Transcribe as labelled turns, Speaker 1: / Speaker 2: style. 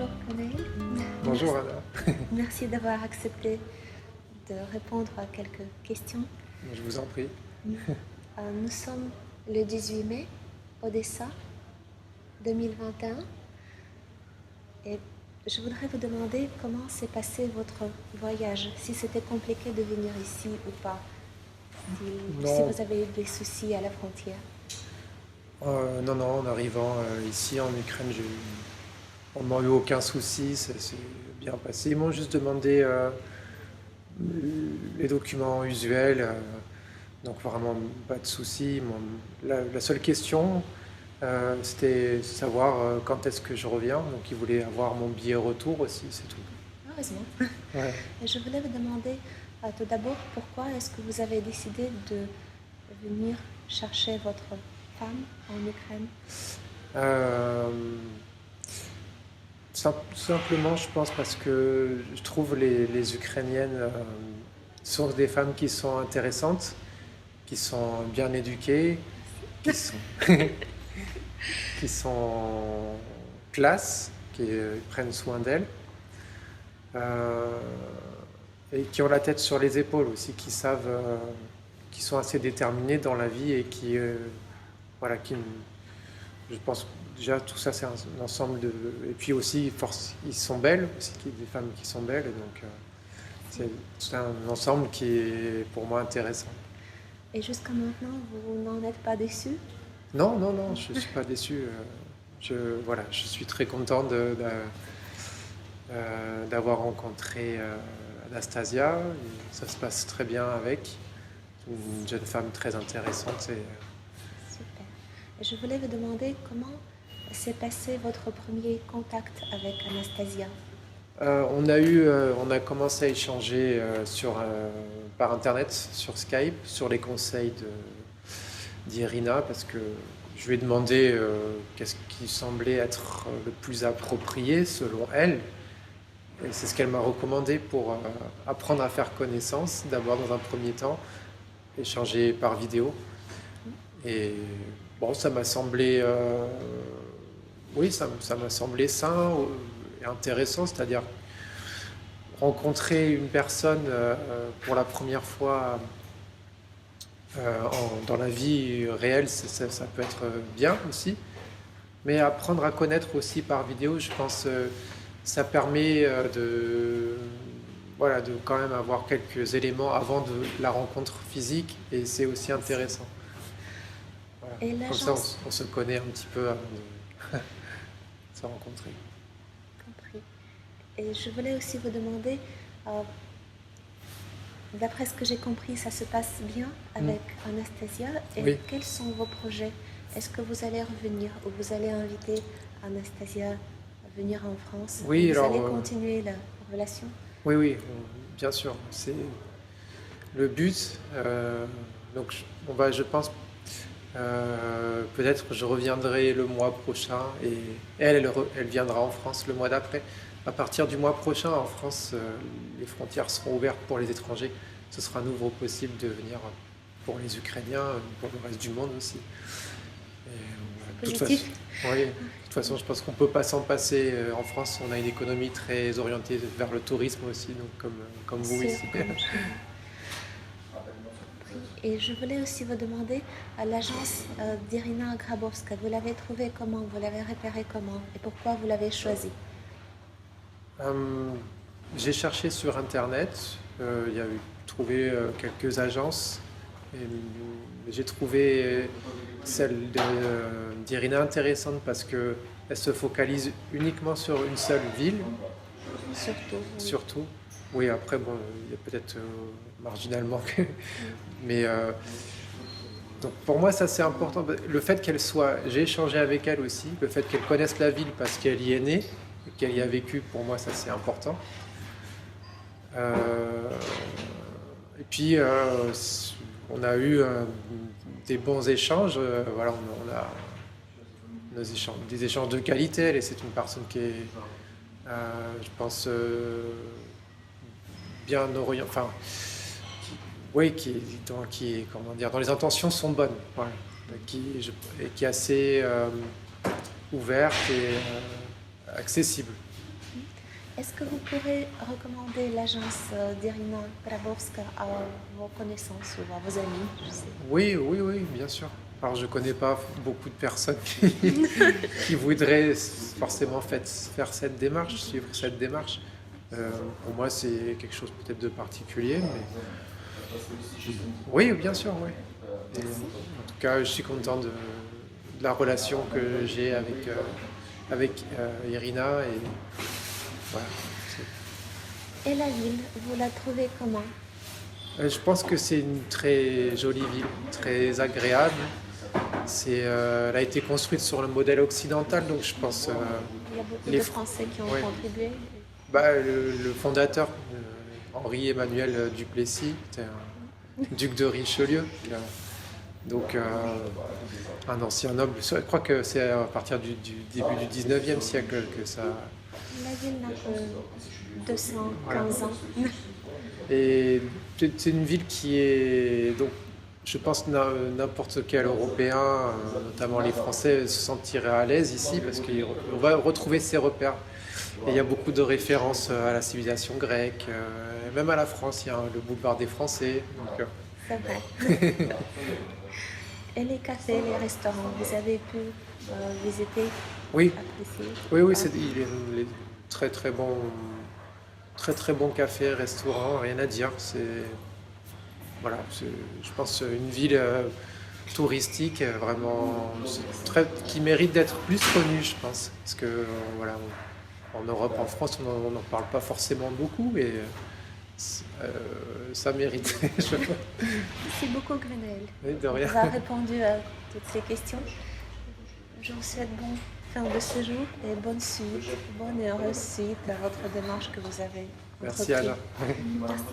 Speaker 1: Bonjour Corneille.
Speaker 2: Bonjour
Speaker 1: Merci,
Speaker 2: Anna,
Speaker 1: merci d'avoir accepté de répondre à quelques questions.
Speaker 2: je vous en prie.
Speaker 1: Nous sommes le 18 mai, Odessa, 2021. Et je voudrais vous demander comment s'est passé votre voyage, si c'était compliqué de venir ici ou pas, si
Speaker 2: Non,
Speaker 1: vous avez eu des soucis à la frontière.
Speaker 2: non, en arrivant ici en Ukraine, on m'a eu aucun souci, ça s'est bien passé. Ils m'ont juste demandé les documents usuels, donc vraiment pas de souci. La seule question, c'était savoir quand est-ce que je reviens, donc ils voulaient avoir mon billet retour aussi, c'est tout.
Speaker 1: Heureusement.
Speaker 2: Ouais.
Speaker 1: Et je voulais vous demander tout d'abord pourquoi est-ce que vous avez décidé de venir chercher votre femme en Ukraine.
Speaker 2: Euh, Tout simplement, je pense parce que je trouve les Ukrainiennes sont des femmes qui sont intéressantes, qui sont bien éduquées, qui sont, qui sont classe, qui prennent soin d'elles, euh, et qui ont la tête sur les épaules aussi, qui savent, qui sont assez déterminées dans la vie et qui, voilà, je pense déjà tout ça c'est un ensemble de. Et puis aussi, ils sont belles, aussi, des femmes qui sont belles, et donc c'est un ensemble qui est pour moi intéressant.
Speaker 1: Et jusqu'à maintenant, vous n'en êtes pas déçu?
Speaker 2: Non, non, non, je ne suis pas déçu. Voilà, je suis très content d'avoir rencontré Anastasia. Ça se passe très bien avec. Une jeune femme très intéressante.
Speaker 1: Super. Et je voulais vous demander comment s'est passé votre premier contact avec Anastasia.
Speaker 2: On a commencé à échanger par Internet, sur Skype, sur les conseils d'Irina, parce que je lui ai demandé qu'est-ce qui semblait être le plus approprié selon elle. Et c'est ce qu'elle m'a recommandé pour apprendre à faire connaissance, d'abord dans un premier temps, échanger par vidéo. Et bon, ça m'a semblé, oui, ça m'a semblé sain et intéressant, c'est-à-dire rencontrer une personne pour la première fois dans la vie réelle, ça peut être bien aussi. Mais apprendre à connaître aussi par vidéo, je pense, ça permet voilà, de quand même avoir quelques éléments avant de la rencontre physique, et c'est aussi intéressant. Voilà.
Speaker 1: Et
Speaker 2: Comme ça,
Speaker 1: l'agence,
Speaker 2: on se connaît un petit peu avant de se rencontrer.
Speaker 1: compris. Et je voulais aussi vous demander, euh, d'après ce que j'ai compris, ça se passe bien avec Anastasia. Et
Speaker 2: Oui,
Speaker 1: quels sont vos projets? Est-ce que vous allez revenir ou vous allez inviter Anastasia à venir en France?
Speaker 2: oui,
Speaker 1: Vous
Speaker 2: alors,
Speaker 1: allez continuer la relation?
Speaker 2: oui, bien sûr, c'est le but. Donc, je pense, peut-être je reviendrai le mois prochain, et elle viendra en France le mois d'après. À partir du mois prochain, en France, les frontières seront ouvertes pour les étrangers. Ce sera à nouveau possible de venir pour les Ukrainiens, pour le reste du monde aussi. Et, de toute façon,
Speaker 1: Positif?
Speaker 2: oui, de toute façon, je pense qu'on ne peut pas s'en passer. En France, on a une économie très orientée vers le tourisme aussi, donc comme vous
Speaker 1: Sûr,
Speaker 2: ici.
Speaker 1: comme chez nous. Et je voulais aussi vous demander, à l'agence d'Irina Grabowska, vous l'avez trouvée comment? Vous l'avez repérée comment? Et pourquoi vous l'avez choisie?
Speaker 2: Euh, j'ai cherché sur Internet, il y a eu trouvé quelques agences, et j'ai trouvé d'Irina intéressante parce que elle se focalise uniquement sur une seule ville,
Speaker 1: Surtout, oui.
Speaker 2: surtout. Oui, après, bon, il y a peut-être marginalement, mais donc pour moi, ça c'est important. Le fait qu'elle soit, j'ai échangé avec elle aussi, le fait qu'elle connaisse la ville parce qu'elle y est née, et qu'elle y a vécu, pour moi, ça c'est important. Euh, et puis, on a eu des bons échanges. Voilà, on a des échanges de qualité. Et c'est une personne qui est, je pense, bien orientée. Enfin, oui, qui est, comment dire, dont les intentions sont bonnes. Voilà. Et qui est assez ouverte et accessible.
Speaker 1: Est-ce que vous pourrez recommander l'agence d'Irina Grabowska à vos connaissances ou à vos amis, je sais?
Speaker 2: Oui, oui, oui, bien sûr. Alors, je connais pas beaucoup de personnes qui voudraient forcément faire cette démarche, suivre cette démarche. Euh, pour moi, c'est quelque chose peut-être de particulier, mais oui, bien sûr, oui. Et, en tout cas, je suis content de la relation que j'ai avec Irina et voilà.
Speaker 1: Et la ville, vous la trouvez comment?
Speaker 2: Je pense que c'est une très jolie ville, très agréable. Elle a été construite sur le modèle occidental, donc je pense
Speaker 1: Il y a beaucoup
Speaker 2: les,
Speaker 1: de
Speaker 2: Fr-
Speaker 1: Français qui ont
Speaker 2: ouais.
Speaker 1: contribué.
Speaker 2: Bah, le fondateur, Henri-Emmanuel Duplessis, était un duc de Richelieu, donc un ancien noble. Je crois que c'est à partir du début du 19e siècle que ça.
Speaker 1: La ville n'a que 215 ans.
Speaker 2: Et c'est une ville qui est donc, je pense, n'importe quel Européen, notamment les Français, se sentirait à l'aise ici parce qu'on va retrouver ses repères. Et il y a beaucoup de références à la civilisation grecque, et même à la France. Il y a le boulevard des Français. Donc,
Speaker 1: C'est vrai. Et les cafés, les restaurants, vous avez pu visiter,
Speaker 2: oui,
Speaker 1: apprécier?
Speaker 2: oui, oui, il est très très très bon café, restaurant, rien à dire. Voilà, je pense une ville touristique vraiment qui mérite d'être plus connue, je pense, parce que voilà, en Europe, en France, on n'en parle pas forcément beaucoup et ça mérite.
Speaker 1: Merci beaucoup, Gwenaëlle.
Speaker 2: Oui, de rien.
Speaker 1: Vous avez répondu à toutes ces questions. Je vous souhaite bonne fin de séjour et bonne suite, bonne et heureuse suite à votre démarche que vous avez
Speaker 2: Merci
Speaker 1: entreprise.
Speaker 2: Alain.
Speaker 1: Merci.